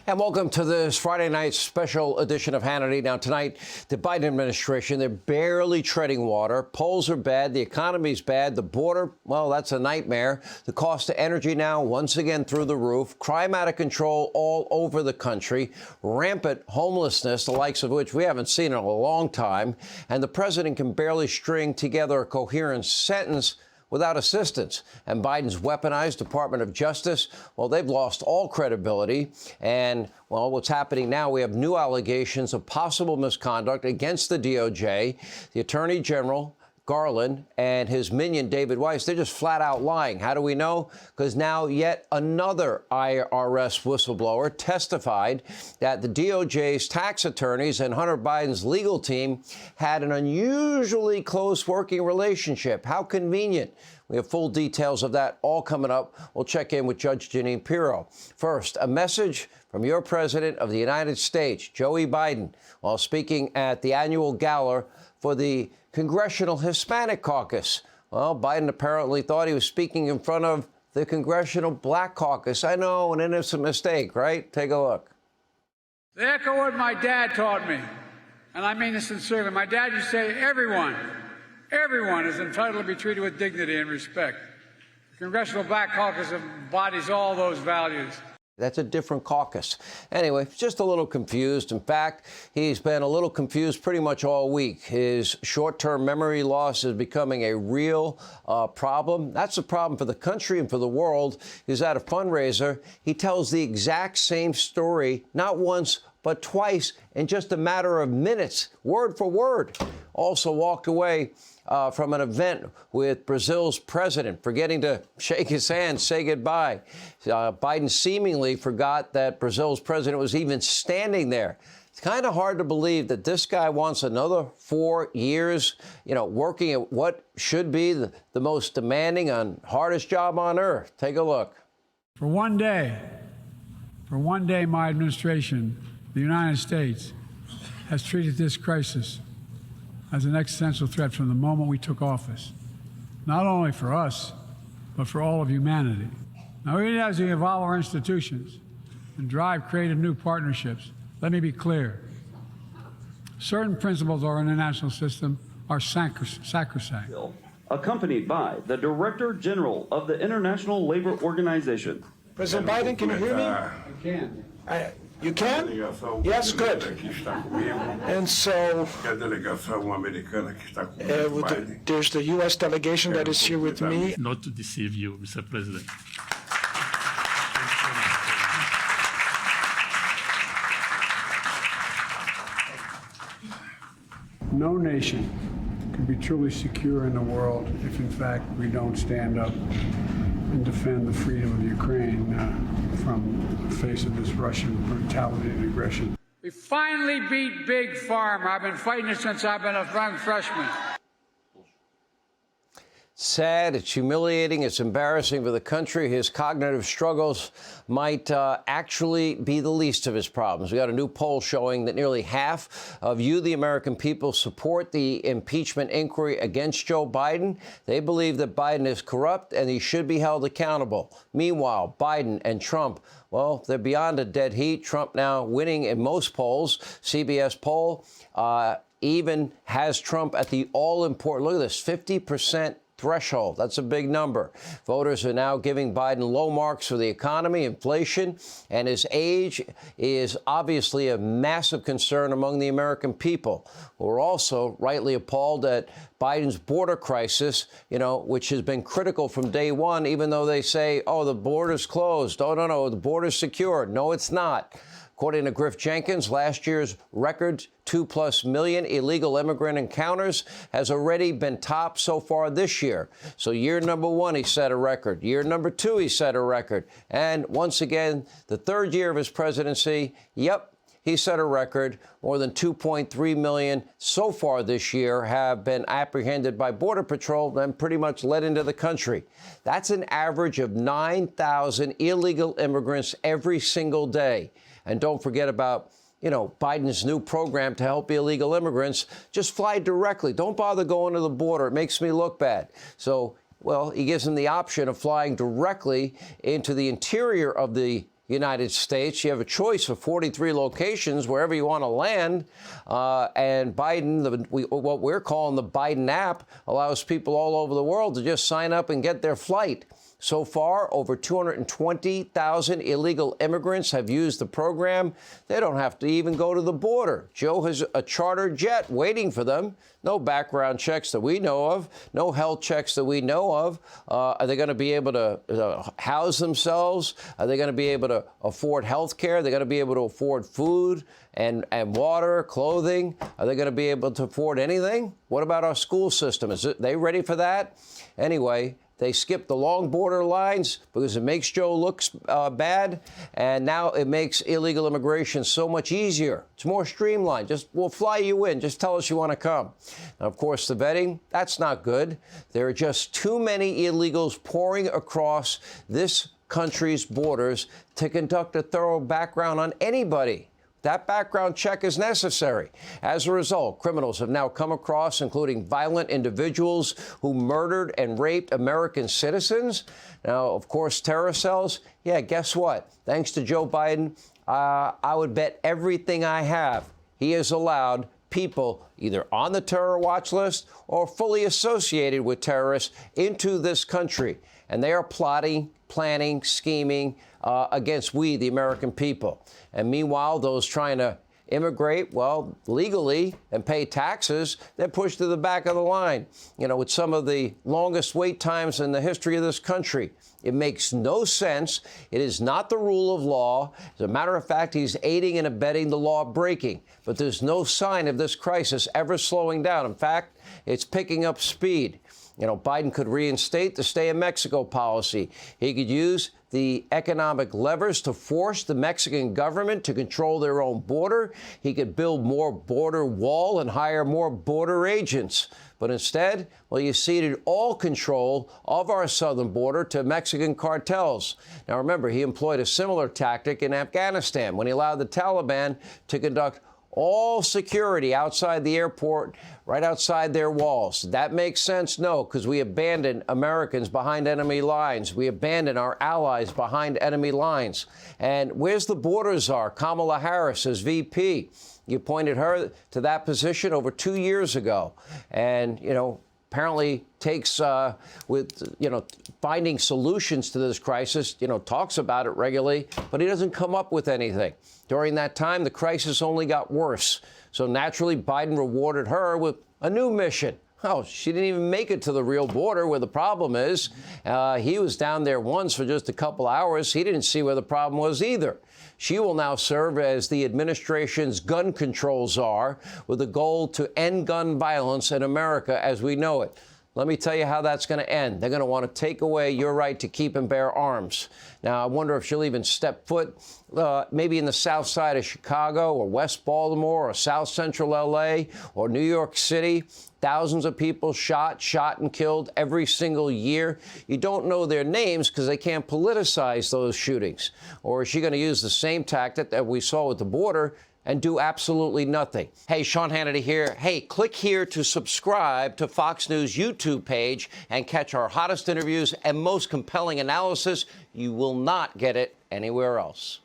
And welcome to this Friday night special edition of Hannity. Now, tonight, the Biden administration, they're barely treading water. Polls are bad. The economy's bad. The border, well, that's a nightmare. The cost of energy now, once again, through the roof. Crime out of control all over the country. Rampant homelessness, the likes of which we haven't seen in a long time. And the president can barely string together a coherent sentence without assistance. And Biden's weaponized Department of Justice, well, they've lost all credibility. And, well, what's happening now, we have new allegations of possible misconduct against the DOJ. The Attorney General, Garland, and his minion, David Weiss, they're just flat out lying. How do we know? Because now yet another IRS whistleblower testified that the DOJ's tax attorneys and Hunter Biden's legal team had an unusually close working relationship. How convenient. We have full details of that all coming up. We'll check in with Judge Jeanine Pirro. First, a message from your president of the United States, Joey Biden, while speaking at the annual gala for the Congressional Hispanic Caucus. Well, Biden apparently thought he was speaking in front of the Congressional Black Caucus. I know, an innocent mistake, right? Take a look. They echo what my dad taught me, and I mean this sincerely. My dad used to say, everyone is entitled to be treated with dignity and respect. The Congressional Black Caucus embodies all those values. That's a different caucus. Anyway, just a little confused. In fact, he's been a little confused pretty much all week. His short-term memory loss is becoming a real problem. That's a problem for the country and for the world. He's at a fundraiser. He tells the exact same story, not once, but twice in just a matter of minutes, word for word. Also walked away from an event with Brazil's president, forgetting to shake his hand, say goodbye. Biden seemingly forgot that Brazil's president was even standing there. It's kind of hard to believe that this guy wants another 4 years, working at what should be the most demanding and hardest job on earth. Take a look. For one day, my administration, the United States, has treated this crisis as an existential threat from the moment we took office, not only for us, but for all of humanity. Now, even as we evolve our institutions and drive creative new partnerships, let me be clear. Certain principles of our international system are sacrosanct. Accompanied by the Director General of the International Labor Organization. President Biden, can you hear me? I can. You can? Yes, good. And so there's the U.S. delegation that is here with me. Not to deceive you, Mr. President. No nation can be truly secure in the world if, in fact, we don't stand up and defend the freedom of Ukraine from the face of this Russian brutality and aggression. We finally beat Big Pharma. I've been fighting it since I've been a young freshman. Sad, it's humiliating, it's embarrassing for the country. His cognitive struggles might actually be the least of his problems. We got a new poll showing that nearly half of you, the American people, support the impeachment inquiry against Joe Biden. They believe that Biden is corrupt and he should be held accountable. Meanwhile, Biden and Trump, well, they're beyond a dead heat. Trump now winning in most polls. CBS poll even has Trump at the all-important, look at this, 50% threshold. That's a big number. Voters are now giving Biden low marks for the economy, inflation, and his age is obviously a massive concern among the American people, who are also rightly appalled at Biden's border crisis, which has been critical from day one, even though they say, oh, the border's closed. Oh, no, the border's secure. No, it's not. According to Griff Jenkins, last year's record 2+ million illegal immigrant encounters has already been topped so far this year. So year number one, he set a record. Year number two, he set a record. And once again, the third year of his presidency, yep, he set a record. More than 2.3 million so far this year have been apprehended by Border Patrol and pretty much let into the country. That's an average of 9,000 illegal immigrants every single day. And don't forget about, Biden's new program to help illegal immigrants. Just fly directly. Don't bother going to the border. It makes me look bad. So, well, he gives them the option of flying directly into the interior of the United States. You have a choice of 43 locations wherever you want to land. And Biden, what we're calling the Biden app, allows people all over the world to just sign up and get their flight. So far, over 220,000 illegal immigrants have used the program. They don't have to even go to the border. Joe has a charter jet waiting for them. No background checks that we know of. No health checks that we know of. Are they going to be able to house themselves? Are they going to be able to afford health care? Are they going to be able to afford food and water, clothing? Are they going to be able to afford anything? What about our school system? They ready for that? Anyway, they skipped the long border lines because it makes Joe look bad, and now it makes illegal immigration so much easier. It's more streamlined. We'll fly you in. Just tell us you want to come. Now, of course, the vetting, that's not good. There are just too many illegals pouring across this country's borders to conduct a thorough background on anybody. That background check is necessary. As a result, criminals have now come across, including violent individuals who murdered and raped American citizens. Now, of course, terror cells. Yeah, guess what? Thanks to Joe Biden, I would bet everything I have he has allowed people either on the terror watch list or fully associated with terrorists into this country. And they are plotting, planning, scheming against we, the American people. And meanwhile, those trying to immigrate, well, legally and pay taxes, they're pushed to the back of the line, with some of the longest wait times in the history of this country. It makes no sense. It is not the rule of law. As a matter of fact, he's aiding and abetting the law breaking. But there's no sign of this crisis ever slowing down. In fact, it's picking up speed. Biden could reinstate the stay in Mexico policy. He could use the economic levers to force the Mexican government to control their own border. He could build more border wall and hire more border agents. But instead, well, you ceded all control of our southern border to Mexican cartels. Now, remember, he employed a similar tactic in Afghanistan when he allowed the Taliban to conduct all security outside the airport, right outside their walls. Did that make sense? No, because we abandoned Americans behind enemy lines. We abandoned our allies behind enemy lines. And where's the border czar, Kamala Harris, as VP? You appointed her to that position over 2 years ago. And, apparently takes finding solutions to this crisis, talks about it regularly, but he doesn't come up with anything. During that time, the crisis only got worse. So naturally, Biden rewarded her with a new mission. Oh, she didn't even make it to the real border where the problem is. He was down there once for just a couple hours. He didn't see where the problem was either. She will now serve as the administration's gun control czar with a goal to end gun violence in America as we know it. Let me tell you how that's going to end. They're going to want to take away your right to keep and bear arms. Now, I wonder if she'll even step foot maybe in the south side of Chicago or West Baltimore or South Central L.A. or New York City. Thousands of people shot and killed every single year. You don't know their names because they can't politicize those shootings. Or is she going to use the same tactic that we saw with the border and do absolutely nothing? Hey, Sean Hannity here. Hey, click here to subscribe to Fox News YouTube page and catch our hottest interviews and most compelling analysis. You will not get it anywhere else.